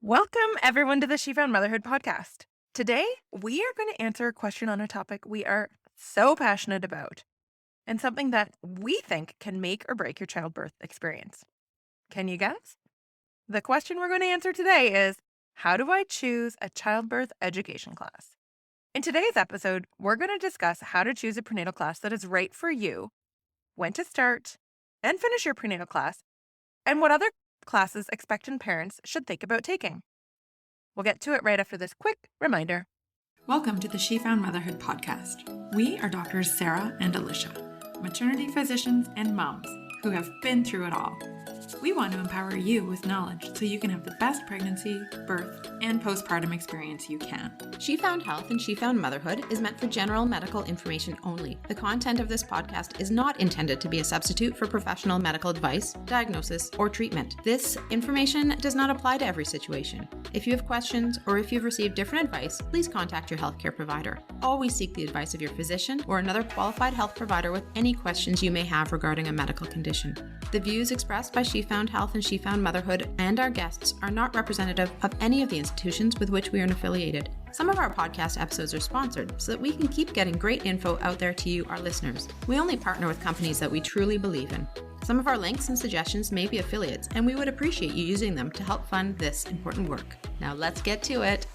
Welcome, everyone, to the She Found Motherhood podcast. Today, we are going to answer a question on a topic we are so passionate about and something that we think can make or break your childbirth experience. Can you guess? The question we're going to answer today is, how do I choose a childbirth education class? In today's episode, we're going to discuss how to choose a prenatal class that is right for you, when to start and finish your prenatal class, and what other classes expectant parents should think about taking. We'll get to it right after this quick reminder. Welcome to the She Found Motherhood podcast. We are doctors Sarah and Alicia, maternity physicians and moms who have been through it all. We want to empower you with knowledge so you can have the best pregnancy, birth, and postpartum experience you can. She Found Health and She Found Motherhood is meant for general medical information only. The content of this podcast is not intended to be a substitute for professional medical advice, diagnosis, or treatment. This information does not apply to every situation. If you have questions or if you've received different advice, please contact your healthcare provider. Always seek the advice of your physician or another qualified health provider with any questions you may have regarding a medical condition. The views expressed by She Found Health and She Found Motherhood and our guests are not representative of any of the institutions with which we are affiliated. Some of our podcast episodes are sponsored so that we can keep getting great info out there to you, our listeners. We only partner with companies that we truly believe in. Some of our links and suggestions may be affiliates, and we would appreciate you using them to help fund this important work. Now let's get to it.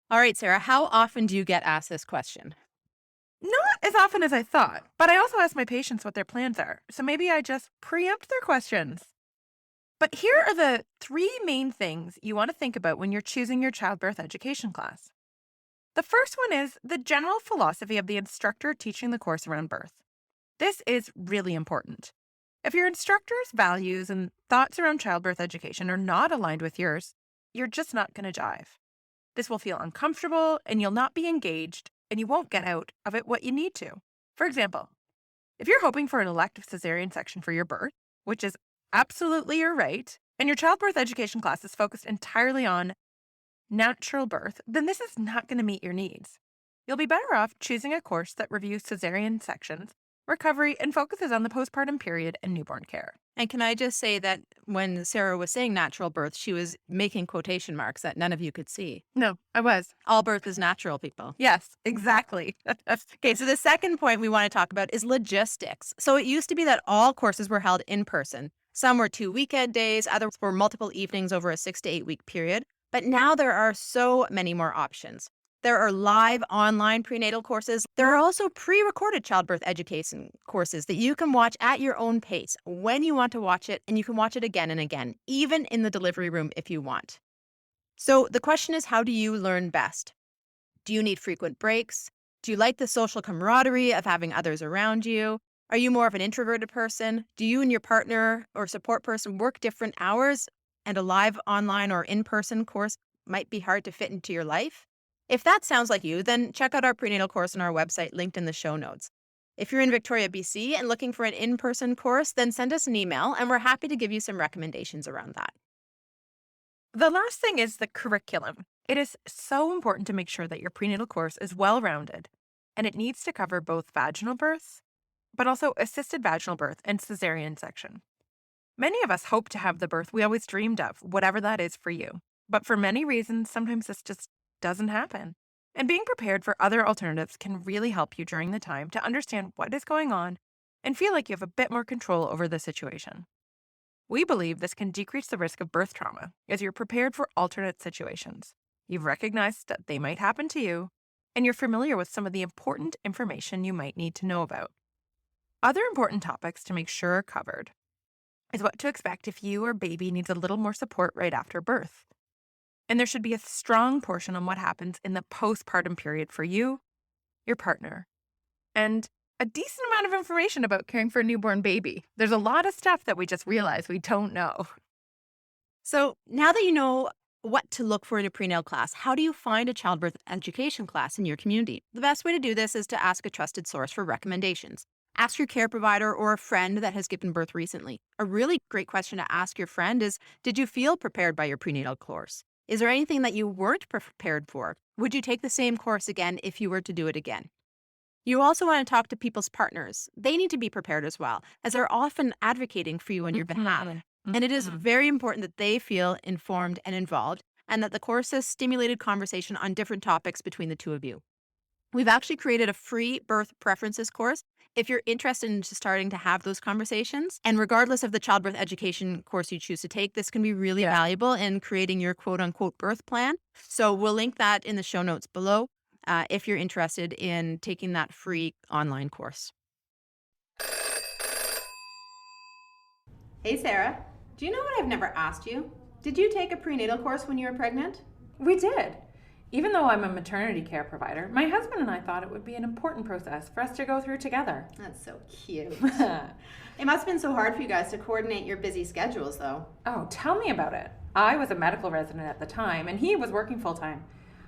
All right, Sarah, how often do you get asked this question? Not as often as I thought, but I also ask my patients what their plans are, so maybe I just preempt their questions. But here are the three main things you want to think about when you're choosing your childbirth education class. The first one is the general philosophy of the instructor teaching the course around birth. This is really important. If your instructor's values and thoughts around childbirth education are not aligned with yours, you're just not going to jive. This will feel uncomfortable and you'll not be engaged, and you won't get out of it what you need to. For example, if you're hoping for an elective cesarean section for your birth, which is absolutely your right, and your childbirth education class is focused entirely on natural birth, then this is not going to meet your needs. You'll be better off choosing a course that reviews cesarean sections, recovery, and focuses on the postpartum period and newborn care. And can I just say that when Sarah was saying natural birth, she was making quotation marks that none of you could see. No, I was. All birth is natural, people. Yes, exactly. Okay, so the second point we want to talk about is logistics. So it used to be that all courses were held in person. Some were 2 weekend days, others were multiple evenings over a 6 to 8 week period. But now there are so many more options. There are live online prenatal courses. There are also pre-recorded childbirth education courses that you can watch at your own pace when you want to watch it, and you can watch it again and again, even in the delivery room if you want. So the question is, how do you learn best? Do you need frequent breaks? Do you like the social camaraderie of having others around you? Are you more of an introverted person? Do you and your partner or support person work different hours, and a live online or in-person course might be hard to fit into your life? If that sounds like you, then check out our prenatal course on our website linked in the show notes. If you're in Victoria, BC and looking for an in-person course, then send us an email and we're happy to give you some recommendations around that. The last thing is the curriculum. It is so important to make sure that your prenatal course is well-rounded, and it needs to cover both vaginal births, but also assisted vaginal birth and cesarean section. Many of us hope to have the birth we always dreamed of, whatever that is for you. But for many reasons, sometimes this just doesn't happen. And being prepared for other alternatives can really help you during the time to understand what is going on and feel like you have a bit more control over the situation. We believe this can decrease the risk of birth trauma as you're prepared for alternate situations. You've recognized that they might happen to you, and you're familiar with some of the important information you might need to know about. Other important topics to make sure are covered is what to expect if you or baby needs a little more support right after birth. And there should be a strong portion on what happens in the postpartum period for you, your partner, and a decent amount of information about caring for a newborn baby. There's a lot of stuff that we just realize we don't know. So now that you know what to look for in a prenatal class, how do you find a childbirth education class in your community? The best way to do this is to ask a trusted source for recommendations. Ask your care provider or a friend that has given birth recently. A really great question to ask your friend is, did you feel prepared by your prenatal course? Is there anything that you weren't prepared for? Would you take the same course again if you were to do it again? You also want to talk to people's partners. They need to be prepared as well, as they're often advocating for you on your behalf. And it is Mhm. very important that they feel informed and involved, and that the course has stimulated conversation on different topics between the two of you. We've actually created a free birth preferences course if you're interested in just starting to have those conversations. And regardless of the childbirth education course you choose to take, this can be really valuable in creating your quote unquote birth plan. So we'll link that in the show notes below if you're interested in taking that free online course. Hey, Sarah, do you know what I've never asked you? Did you take a prenatal course when you were pregnant? We did. Even though I'm a maternity care provider, my husband and I thought it would be an important process for us to go through together. That's so cute. It must have been so hard for you guys to coordinate your busy schedules, though. Oh, tell me about it. I was a medical resident at the time, and he was working full-time.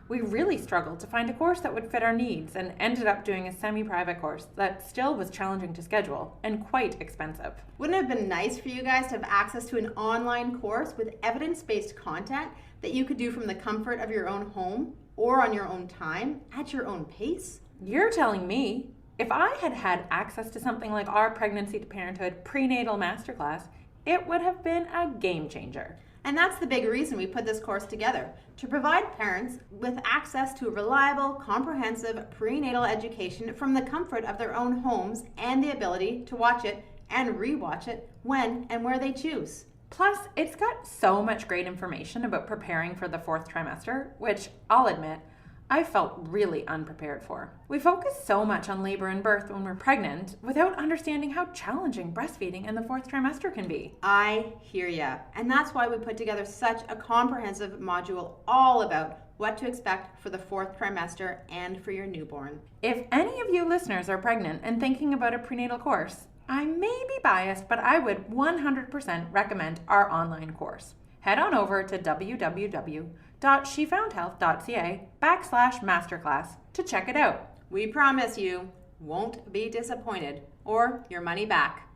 We really struggled to find a course that would fit our needs and ended up doing a semi-private course that still was challenging to schedule and quite expensive. Wouldn't it have been nice for you guys to have access to an online course with evidence-based content that you could do from the comfort of your own home or on your own time at your own pace? You're telling me if I had had access to something like our Pregnancy to Parenthood Prenatal Masterclass, it would have been a game changer. And that's the big reason we put this course together, to provide parents with access to a reliable, comprehensive prenatal education from the comfort of their own homes and the ability to watch it and rewatch it when and where they choose. Plus, it's got so much great information about preparing for the fourth trimester, which I'll admit, I felt really unprepared for. We focus so much on labor and birth when we're pregnant without understanding how challenging breastfeeding in the fourth trimester can be. I hear ya. And that's why we put together such a comprehensive module all about what to expect for the fourth trimester and for your newborn. If any of you listeners are pregnant and thinking about a prenatal course, I may be biased, but I would 100% recommend our online course. Head on over to www.shefoundhealth.ca/masterclass to check it out. We promise you won't be disappointed or your money back.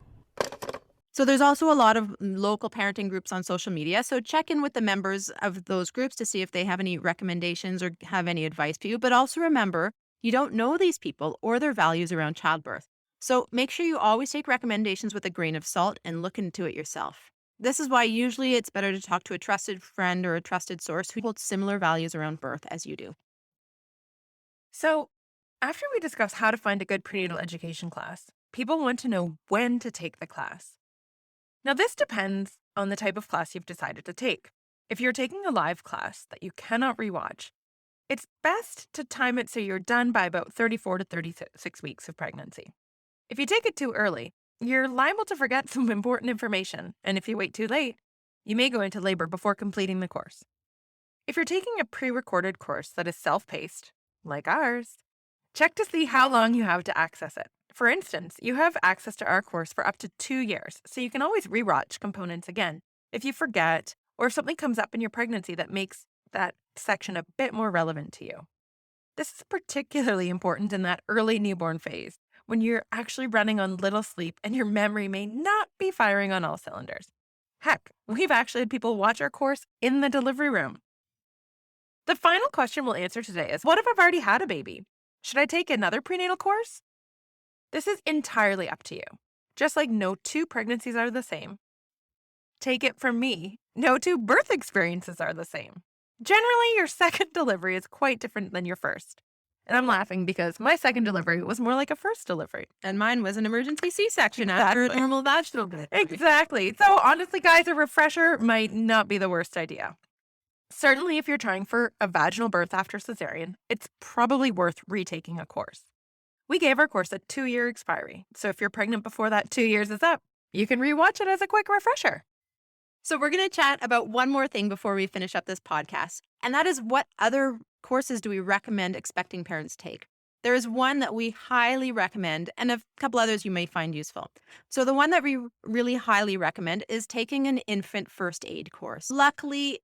So there's also a lot of local parenting groups on social media. So check in with the members of those groups to see if they have any recommendations or have any advice for you. But also remember, you don't know these people or their values around childbirth. So make sure you always take recommendations with a grain of salt and look into it yourself. This is why usually it's better to talk to a trusted friend or a trusted source who holds similar values around birth as you do. So, after we discuss how to find a good prenatal education class, people want to know when to take the class. Now, this depends on the type of class you've decided to take. If you're taking a live class that you cannot rewatch, it's best to time it so you're done by about 34 to 36 weeks of pregnancy. If you take it too early, you're liable to forget some important information, and if you wait too late, you may go into labor before completing the course. If you're taking a pre-recorded course that is self-paced, like ours, check to see how long you have to access it. For instance, you have access to our course for up to 2 years, so you can always rewatch components again if you forget or if something comes up in your pregnancy that makes that section a bit more relevant to you. This is particularly important in that early newborn phase, when you're actually running on little sleep and your memory may not be firing on all cylinders. Heck, we've actually had people watch our course in the delivery room. The final question we'll answer today is, what if I've already had a baby? Should I take another prenatal course? This is entirely up to you. Just like no two pregnancies are the same. Take it from me, no two birth experiences are the same. Generally, your second delivery is quite different than your first. And I'm laughing because my second delivery was more like a first delivery. And mine was an emergency C-section after a normal vaginal birth. Exactly. So honestly, guys, a refresher might not be the worst idea. Certainly, if you're trying for a vaginal birth after cesarean, it's probably worth retaking a course. We gave our course a 2-year expiry, so if you're pregnant before that 2 years is up, you can rewatch it as a quick refresher. So we're going to chat about one more thing before we finish up this podcast, and that is, what other courses do we recommend expecting parents take? There is one that we highly recommend, and a couple others you may find useful. So the one that we really highly recommend is taking an infant first aid course. Luckily,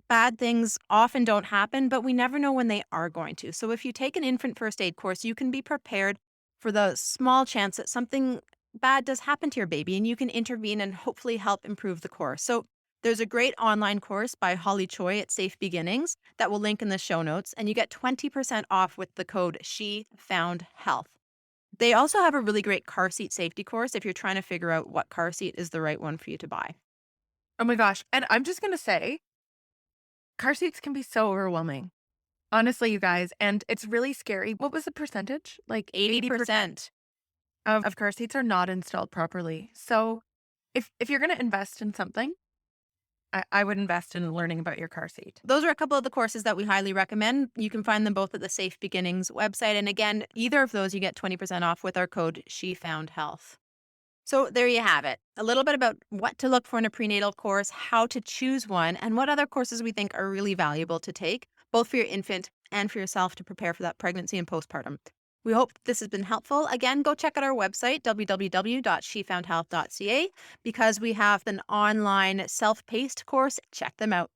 bad things often don't happen, but we never know when they are going to. So if you take an infant first aid course, you can be prepared for the small chance that something bad does happen to your baby, and you can intervene and hopefully help improve the course. So there's a great online course by Holly Choi at Safe Beginnings that we'll link in the show notes, and you get 20% off with the code SheFoundHealth. They also have a really great car seat safety course if you're trying to figure out what car seat is the right one for you to buy. Oh my gosh. And I'm just going to say, car seats can be so overwhelming. Honestly, you guys, and it's really scary. What was the percentage? Like 80% 80%. of car seats are not installed properly. So if you're going to invest in something, I would invest in learning about your car seat. Those are a couple of the courses that we highly recommend. You can find them both at the Safe Beginnings website. And again, either of those, you get 20% off with our code SheFoundHealth. So there you have it. A little bit about what to look for in a prenatal course, how to choose one, and what other courses we think are really valuable to take, both for your infant and for yourself to prepare for that pregnancy and postpartum. We hope this has been helpful. Again, go check out our website, www.shefoundhealth.ca, because we have an online self-paced course. Check them out.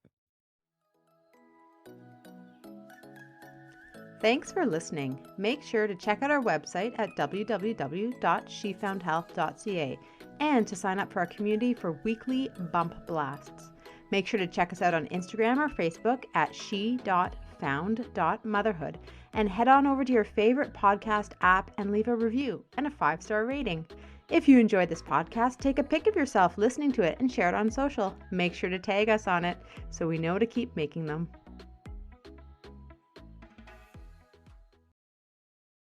Thanks for listening. Make sure to check out our website at www.shefoundhealth.ca and to sign up for our community for weekly bump blasts. Make sure to check us out on Instagram or Facebook at she.found.motherhood and head on over to your favorite podcast app and leave a review and a 5-star rating. If you enjoyed this podcast, take a pic of yourself listening to it and share it on social. Make sure to tag us on it so we know to keep making them.